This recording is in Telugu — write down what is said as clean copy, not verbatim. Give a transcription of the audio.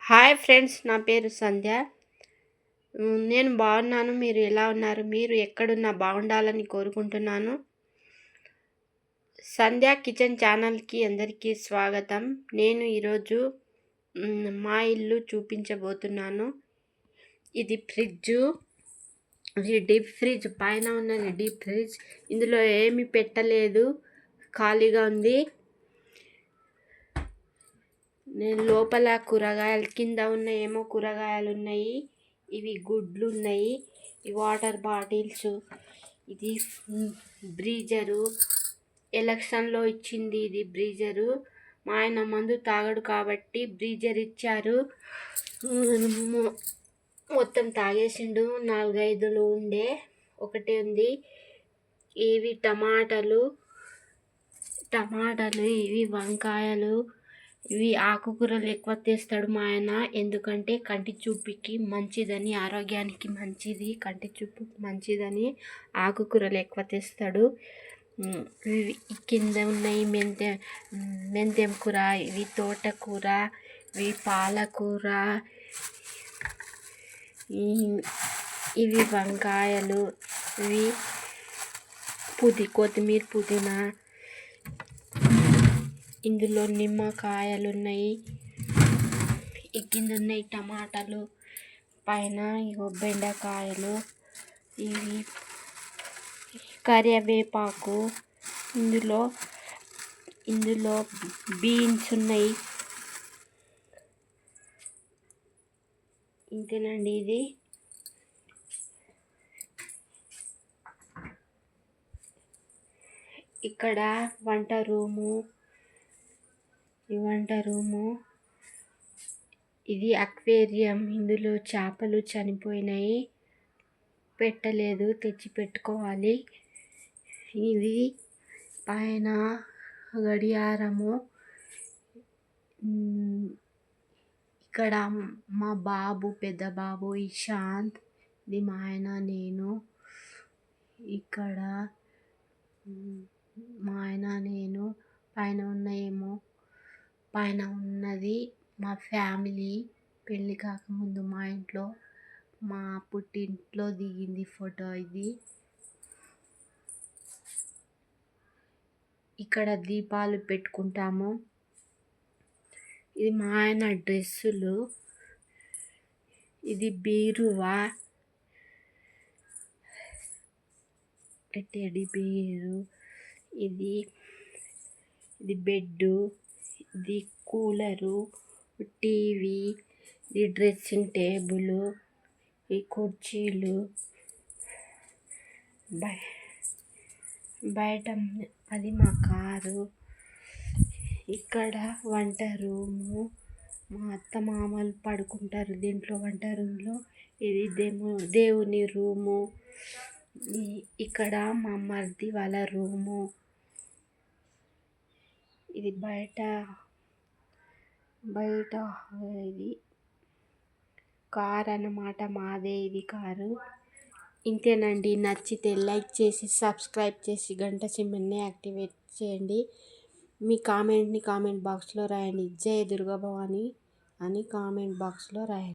హాయ్ ఫ్రెండ్స్, నా పేరు సంధ్య. నేను బాగున్నాను. మీరు ఎలా ఉన్నారు? మీరు ఎక్కడున్నా బాగుండాలని కోరుకుంటున్నాను. సంధ్య కిచెన్ ఛానల్కి అందరికీ స్వాగతం. నేను ఈరోజు మా ఇల్లు చూపించబోతున్నాను. ఇది ఫ్రిడ్జు, ఇది డీప్ ఫ్రిడ్జ్. పైన ఉన్నది డీప్ ఫ్రిడ్జ్. ఇందులో ఏమీ పెట్టలేదు, ఖాళీగా ఉంది. నేను లోపల కూరగాయలు కింద ఏమో కూరగాయలు ఉన్నాయి. ఇవి గుడ్లు ఉన్నాయి. ఈ వాటర్ బాటిల్స్, ఇది బ్రీజరు. ఎలక్షన్లో ఇచ్చింది ఇది బ్రీజరు. మా ఆయన మందు తాగడు కాబట్టి బ్రీజర్ ఇచ్చారు. మొత్తం తాగేసిండు. 4-5 ఉండే, ఒకటే ఉంది. ఇవి టమాటాలు, ఇవి వంకాయలు, ఇవి ఆకుకూరలు ఎక్కువ తెస్తాడు మా ఆయన. ఎందుకంటే కంటి చూపుకి మంచిదని, ఆరోగ్యానికి మంచిది, కంటి చూపు మంచిదని ఆకుకూరలు ఎక్కువ తెస్తాడు. ఇవి కింద ఉన్నాయి మెంతెం కూర, ఇవి తోటకూర, ఇవి పాలకూర, ఇవి వంకాయలు, ఇవి కొత్తిమీర, పుదీనా. ఇందులో నిమ్మకాయలు ఉన్నాయి. కింద ఉన్నాయి టమాటాలు, పైన బెండకాయలు, ఇవి కరివేపాకు. ఇందులో బీన్స్ ఉన్నాయి. ఇంతేనండి. ఇది ఇక్కడ వంట రూము, ఇది అక్వేరియం. ఇందులో చేపలు చనిపోయినాయి, పెట్టలేదు, తెచ్చి పెట్టుకోవాలి. ఇది పైన గడియారము. ఇక్కడ మా బాబు, పెద్ద బాబు ఇషాంత్, ఇది మా ఆయన, నేను. ఇక్కడ మా ఆయన, నేను. పైన ఉన్నది మా ఫ్యామిలీ. పెళ్ళి కాకముందు మా ఇంట్లో, మా పుట్టింట్లో దిగింది ఫోటో ఇది. ఇక్కడ దీపాలు పెట్టుకుంటాము. ఇది మా ఆయన డ్రెస్సులు. ఇది బీరువా, టెడ్డీ బేరు. ఇది బెడ్డు, ఇది కూలరు, టీవీ, ఇది డ్రెస్సింగ్ టేబుల్, ఈ కుర్చీలు. బయట అది మా కారు. ఇక్కడ వంట రూము. మా అత్త మామలు పడుకుంటారు దీంట్లో, వంట రూమ్లో. ఇది దేవుని రూము. ఇక్కడ మా మరిది వాళ్ళ రూము. ఇది బయట ఇది కార్ అన్నమాట, మాదే ఇది కారు. ఇంతేనండి. నచ్చితే లైక్ చేసి, సబ్స్క్రైబ్ చేసి, గంట సింబల్ని యాక్టివేట్ చేయండి. మీ కామెంట్ బాక్స్లో రాయండి. జై దుర్గా భవాని అని కామెంట్ బాక్స్లో రాయండి.